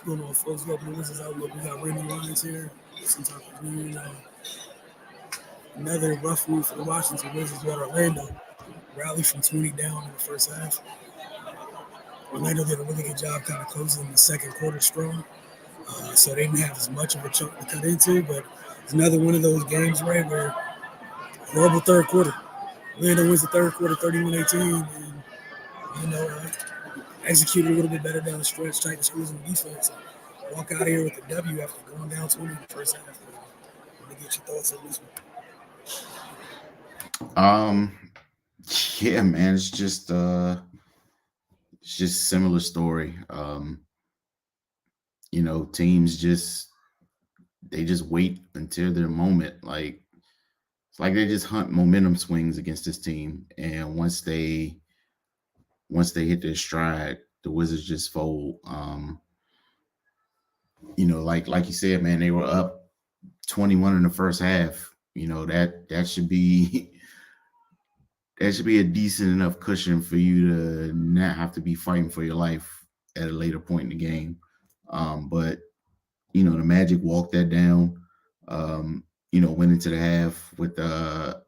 going on, folks? Welcome to Wizards Outlook. We got Raymond Lyons here. Listen to afternoon. Another rough week for the Washington Wizards. We got Orlando rally from 20 down in the first half. Orlando did a really good job kind of closing the second quarter strong. So they didn't have as much of a chunk to cut into, but it's another one of those games, right, where horrible third quarter. Orlando wins the third quarter 31-18, and, you know, executed a little bit better down the stretch, tighten the screws in the defense, and walk out of here with the W after going down 20 in the first half. Let me get your thoughts on this one. Yeah, man, it's just similar story. Teams they just wait until their moment. Like it's like they just hunt momentum swings against this team, and once they hit their stride, the Wizards just fold. Like you said, man, they were up 21 in the first half. That should be that should be a decent enough cushion for you to not have to be fighting for your life at a later point in the game. But the Magic walked that down. Went into the half with the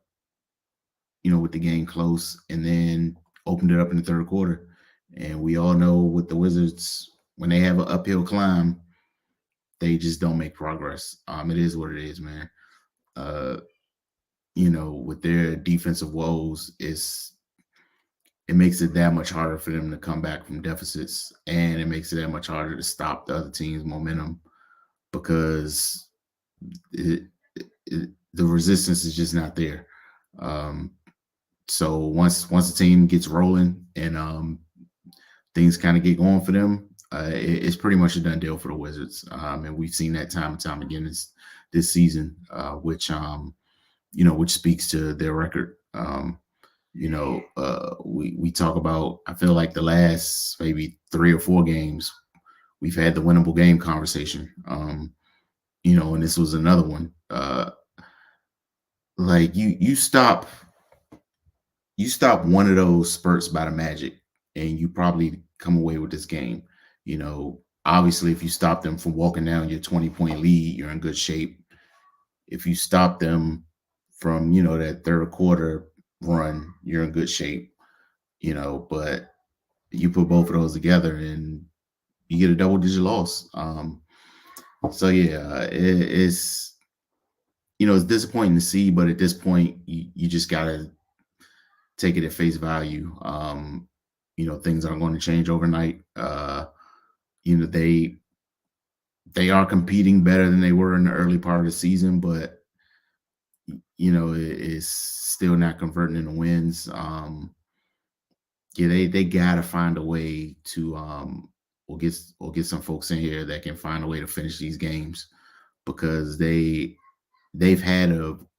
game close, and then opened it up in the third quarter. And we all know with the Wizards, when they have an uphill climb, they just don't make progress. It is what it is, man. With their defensive woes, it makes it that much harder for them to come back from deficits, and it makes it that much harder to stop the other team's momentum because the resistance is just not there. So once the team gets rolling and things kind of get going for them, it's pretty much a done deal for the Wizards. And we've seen that time and time again this season, which speaks to their record. We talk about, I feel like the last maybe 3 or 4 games, we've had the winnable game conversation. And this was another one. Like you stop one of those spurts by the Magic, and you probably come away with this game. Obviously, if you stop them from walking down your 20-point lead, you're in good shape. If you stop them from, that third quarter run, you're in good shape. But you put both of those together and you get a double-digit loss. So yeah, it's it's disappointing to see, but at this point, you just gotta take it at face value. Things aren't going to change overnight. They are competing better than they were in the early part of the season, but it's still not converting into wins. They gotta find a way to we'll get some folks in here that can find a way to finish these games, because they've had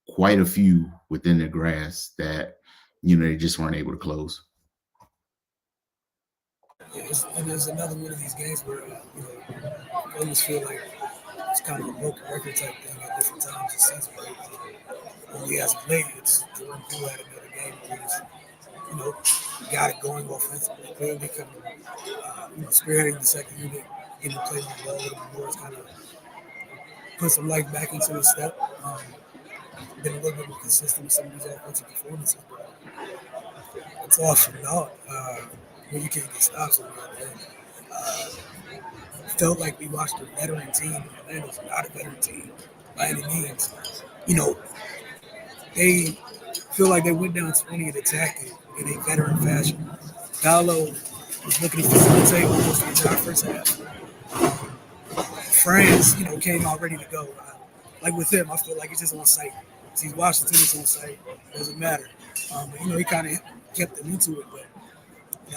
quite a few within their grasp that they just weren't able to close. And there's another one of these games where I almost feel like it's kind of a broken record type thing at different times this season. Right? Only as of late, it's Jordan Poole had another game where he's got it going offensively, clearly coming, spearheading the second unit, getting to play with the ball a little bit more. It's kind of put some life back into his step. Been a little bit more consistent with some of these offensive performances, but it's all for naught when you can't get stops on the other end. Felt like we watched a veteran team. Orlando's not a veteran team by any means. They feel like they went down 20 and attacked it in a veteran fashion. Paolo was looking to facilitate almost the entire first half. France, came out ready to go. Like with him, I feel like it's just on site. See, Washington is on site. Doesn't matter. But he kind of kept them into it. But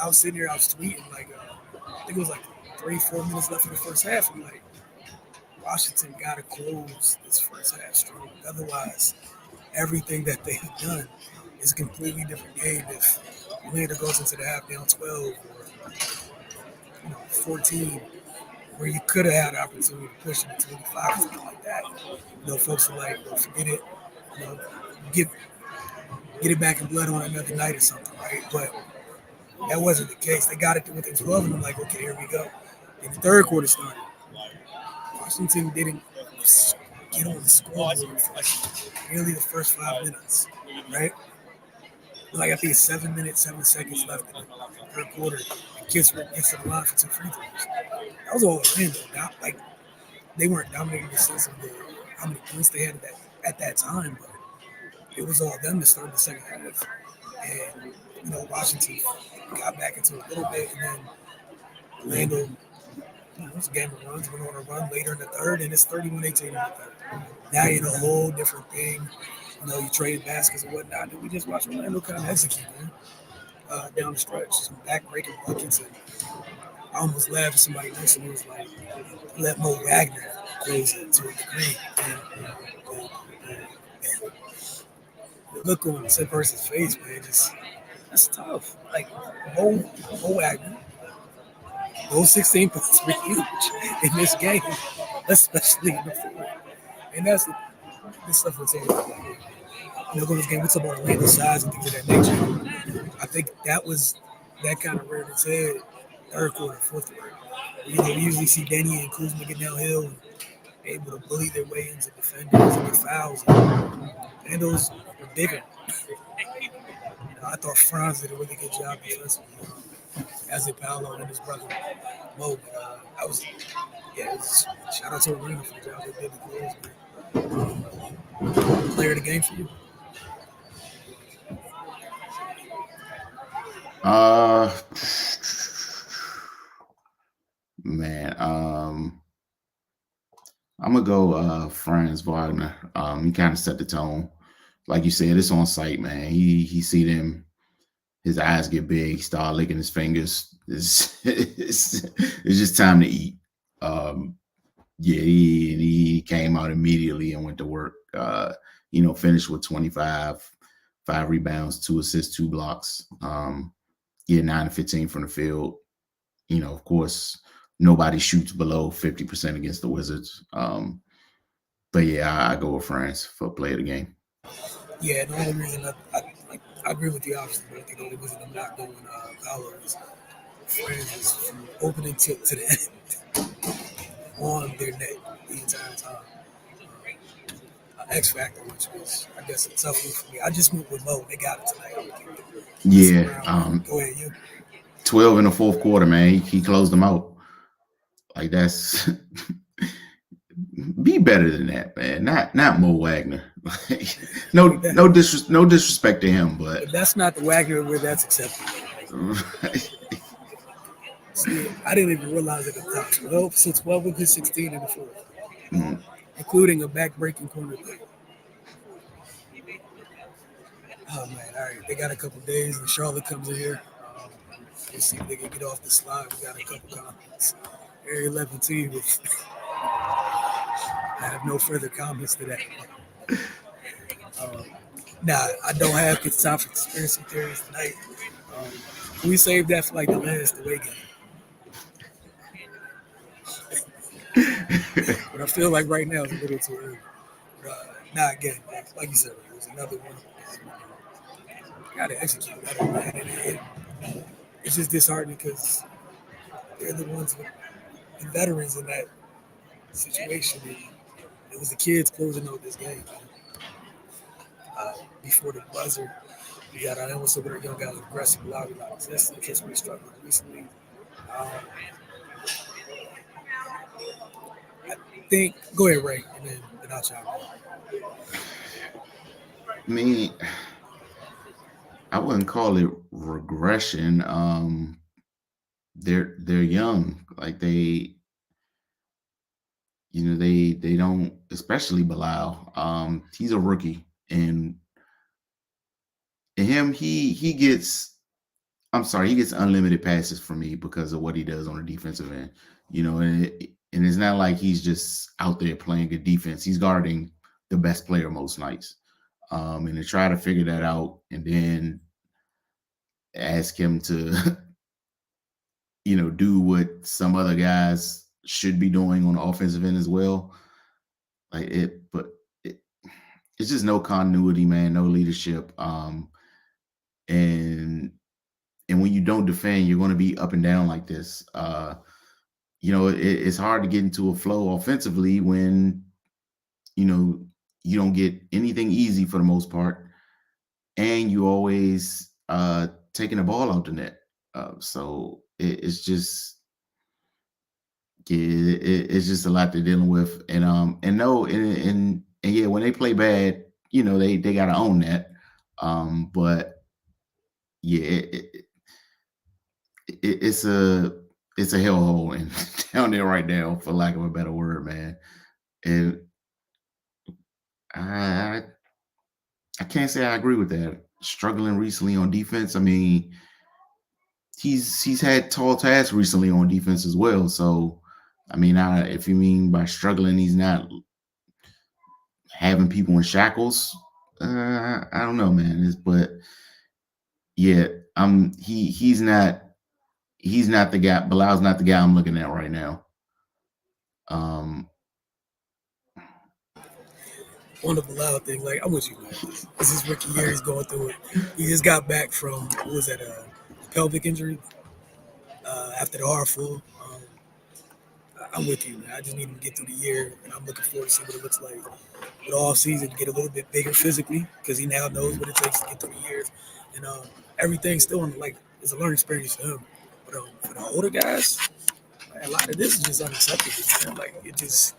I was sitting here, I was tweeting like, I think it was like 3-4 minutes left in the first half. I'm like, Washington got to close this first half strong. Otherwise, everything that they've done is a completely different game if Orlando goes into the half down 12 or 14, where you could have had an opportunity to push them to 25 or something like that. Folks are like, well, forget it. Get it back in blood on another night or something, right? But that wasn't the case. They got it to within 12, and I'm like, okay, here we go. And the third quarter started. Washington didn't get on the scoreboard for like nearly the first 5 minutes, right? Like I think it's 7 minutes, 7 seconds left in the third quarter. And kids were gets to the line for two free throws. That was all Orlando. Not like they weren't dominating in the sense of how many points they had at that time, but it was all them to start the second half. And Washington got back into it a little bit, and then Orlando. It was a game of runs. Went on a run later in the third, and it's 31-18 in the third. Now you're in a whole different thing. You trade baskets and whatnot. And we just watched Orlando kind of execute, man, down the stretch. Some back-breaking buckets. And I almost laughed at somebody else, and it was like, let Mo Wagner close it to a degree. And the look on the said person's face, man, that's tough. Like, Mo Wagner, those 16 points were huge in this game, especially in the fourth. And that's the stuff we're talking about. Going this game, we talk about Orlando size and things of that nature. I think that kind of reared its head third quarter, fourth quarter. We usually see Denny and Kuzma get downhill and able to bully their way into defenders and get fouls. And those were bigger. I thought Franz did a really good job defensively, as did Paolo and his brother Mo. But shout out to Orlando for the job they did to close. Player of the game for you. Man, I'm gonna go Franz Wagner. He kind of set the tone. Like you said, it's on site, man. He see them, his eyes get big, start licking his fingers. It's just time to eat. Yeah, he came out immediately and went to work. Finished with 25, 5 rebounds, 2 assists, 2 blocks. 9 to 15 from the field. Of course, nobody shoots below 50% against the Wizards. But yeah, I go with France for play of the game. Yeah, the only reason I agree with you, obviously, but I think the only reason I'm not going Paolo is France is from opening tip to the end on their neck the entire time. X Factor, which was, I guess, a tough one for me. I just went with Mo. They got it tonight. Yeah. Go ahead, you. 12 in the fourth quarter, man. He closed them out. Like, that's be better than that, man. Not Mo Wagner. no disrespect to him, but that's not the Wagner where that's acceptable. Right. See, I didn't even realize at the top. 12 of his 16 in the fourth, including a back-breaking corner play. Oh man! All right, they got a couple days, and Charlotte comes in here. Let's see if they can get off the slide. We got a couple comments. Area 11 team with. I have no further comments to that. I don't have time for conspiracy theories tonight. We saved that for like the last away game. But I feel like right now it's a little too early. Again, like you said, it was another one. Got to execute better, man. It's just disheartening because they're the ones with the veterans in that situation. And it was the kids closing out this game. Before the buzzer, we got I almost with our young guys aggressive lobby like this. The kids really struggled recently. I think go ahead, Ray, and then I'll chime in. Me, I wouldn't call it regression. They're young, like they don't, especially Bilal. He's a rookie, and him he gets unlimited passes from me because of what he does on the defensive end. And it's not like he's just out there playing good defense. He's guarding the best player most nights. And to try to figure that out and then ask him to do what some other guys should be doing on the offensive end as well. It's just no continuity, man, no leadership. And when you don't defend, you're going to be up and down like this. it's hard to get into a flow offensively when you know you don't get anything easy for the most part, and you always taking the ball out the net. So it's just it's just a lot they're dealing with, and no, and yeah, when they play bad, they got to own that. But yeah, it's a hellhole and down there right now, for lack of a better word, man. And I I can't say I agree with that. Struggling recently on defense. I mean, he's had tall tasks recently on defense as well. So, I mean, if you mean by struggling, he's not having people in shackles. I don't know, man. But yeah, he's not the guy. Bilal's not the guy I'm looking at right now. Um, On the Bilal thing, like I'm with you, man. This is rookie year. He's going through it. He just got back from what was that? Pelvic injury after the hard full. I'm with you, man. I just need him to get through the year, and I'm looking forward to see what it looks like with all season. Get a little bit bigger physically because he now knows what it takes to get through the years, and everything's still on like it's a learning experience for him. But for the older guys, man, a lot of this is just unacceptable. Man. Like it just,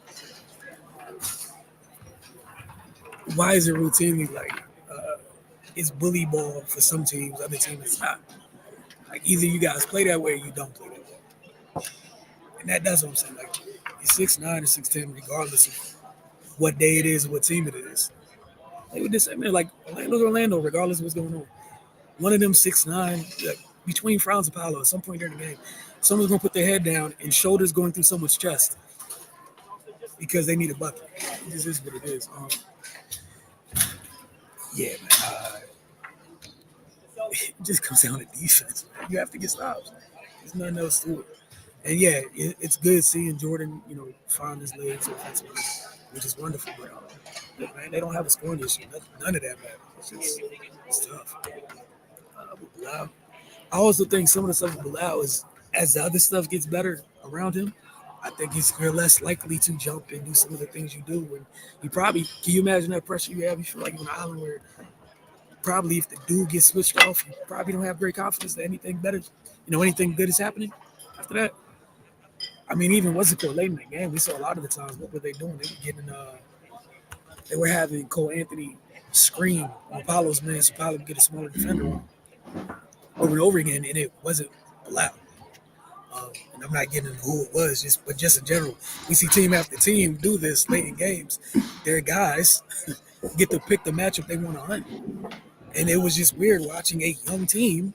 why is it routinely like it's bully ball for some teams, other teams it's not. Like either you guys play that way or you don't play that way, and that's what I'm saying. Like you're 6'9" or 6'10", regardless of what day it is, what team it is. Like with this, I mean, like Orlando, regardless of what's going on. One of them 6'9", like between Franz and Paolo, at some point during the game, someone's gonna put their head down and shoulders going through someone's chest because they need a bucket. This is what it is. Yeah, man. It just comes down to defense. Man. You have to get stops. There's nothing else to it. And yeah, it's good seeing Jordan, find his legs offensively, which is wonderful. But man, they don't have a scoring issue. None of that matters. It's tough. Bilal. I also think some of the stuff with Bilal is as the other stuff gets better around him. I think you're less likely to jump and do some of the things you do. And you probably can you imagine that pressure you have? You feel like you're on an island where probably if the dude gets switched off, you probably don't have great confidence that anything better, anything good is happening after that. I mean, even what's it called late in the game? We saw a lot of the times. What were they doing? They were having Cole Anthony screen on Apollo's man, so Apollo would get a smaller defender over and over again, and it wasn't allowed. And I'm not getting into who it was, but just in general, we see team after team do this late in games. Their guys get to pick the matchup they want to hunt, and it was just weird watching a young team.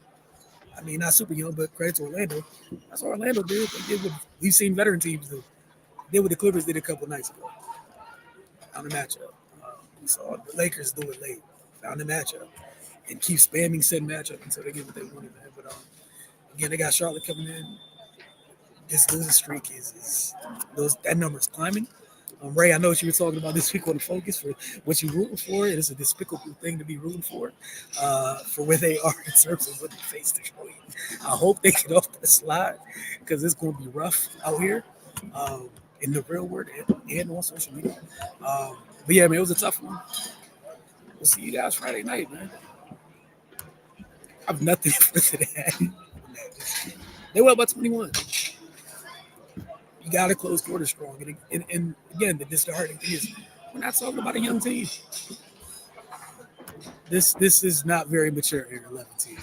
I mean, not super young, but credit to Orlando. That's what Orlando did. They did what we've seen veteran teams do. They did what the Clippers did a couple nights ago. Found a matchup. We saw the Lakers do it late. Found a matchup and keep spamming said matchup until they get what they wanted. Man. But again, they got Charlotte coming in. This losing streak is that number's climbing. Ray, I know what you were talking about this week on the focus for what you're rooting for. It is a despicable thing to be rooting for where they are in terms of what they face Detroit. I hope they get off the slide because it's going to be rough out here in the real world and on social media. But yeah, man, it was a tough one. We'll see you guys Friday night, man. I have nothing further to add. They were up by 21. You got to close quarter strong. And again, the disheartening thing is we're not talking about a young team. This is not very mature here, 11 team.